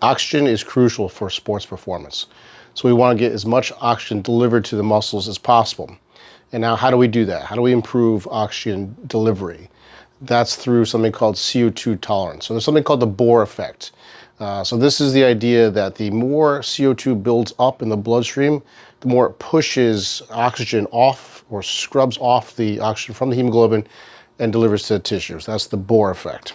Oxygen is crucial for sports performance. So we want to get as much oxygen delivered to the muscles as possible. And now how do we do that? How do we improve oxygen delivery? That's through something called CO2 tolerance. So there's something called the Bohr effect. So this is the idea that the more CO2 builds up in the bloodstream, the more it pushes oxygen off or scrubs off the oxygen from the hemoglobin and delivers to the tissues. That's the Bohr effect.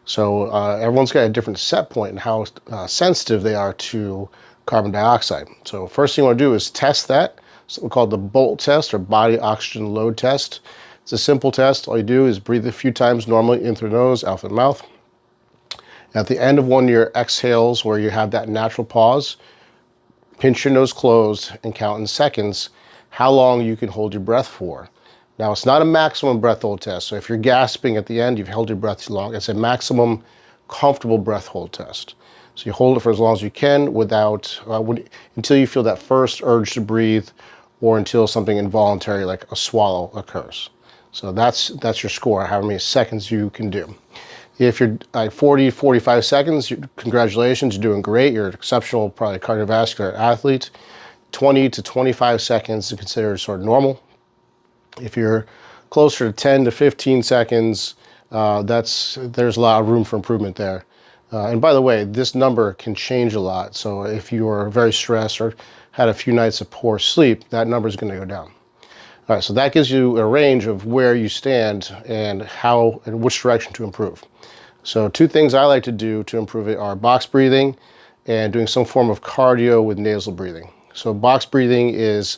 So everyone's got a different set point in how sensitive they are to carbon dioxide. So first thing you want to do is test that, something called the BOLT test or body oxygen load test. It's a simple test. All you do is breathe a few times normally in through the nose, out through the mouth. At the end of one of your exhales where you have that natural pause, pinch your nose closed and count in seconds how long you can hold your breath for. Now, it's not a maximum breath hold test. So if you're gasping at the end, you've held your breath too long. It's a maximum comfortable breath hold test. So you hold it for as long as you can without, until you feel that first urge to breathe or until something involuntary like a swallow occurs. So that's your score, however many seconds you can do. If you're at 40, 45 seconds, congratulations, you're doing great. You're an exceptional, probably cardiovascular athlete. 20 to 25 seconds is considered sort of normal. If you're closer to 10 to 15 seconds, there's a lot of room for improvement there. And by the way, this number can change a lot. So if you are very stressed or had a few nights of poor sleep, that number is going to go down. All right, so that gives you a range of where you stand and how and which direction to improve. So two things I like to do to improve it are box breathing and doing some form of cardio with nasal breathing. So box breathing is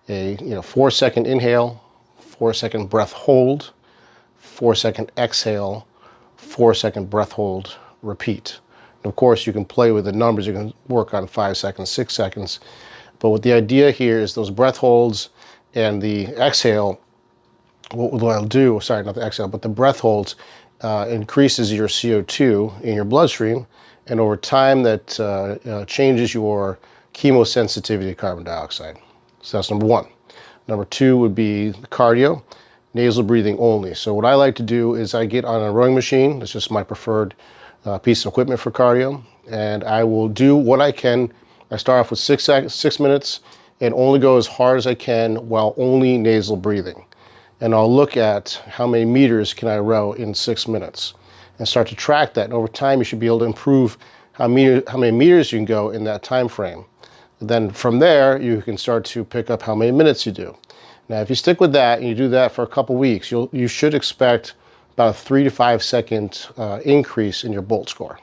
a 4-second inhale, 4-second breath hold, 4-second exhale, 4-second breath hold, repeat. And of course, you can play with the numbers. You can work on 5 seconds, 6 seconds. But what the idea here is those breath holds and the exhale, what I'll do, sorry, not the exhale, but the breath holds increases your CO2 in your bloodstream. And over time, that changes your chemosensitivity to carbon dioxide. So that's number one. Number two would be cardio, nasal breathing only. So what I like to do is I get on a rowing machine. It's just my preferred piece of equipment for cardio. And I will do what I can. I start off with 6 minutes and only go as hard as I can while only nasal breathing. And I'll look at how many meters can I row in 6 minutes and start to track that. And over time, you should be able to improve how many meters you can go in that time frame. Then from there, you can start to pick up how many minutes you do. Now, if you stick with that and you do that for a couple weeks, you should expect about a 3 to 5 second increase in your BOLT score.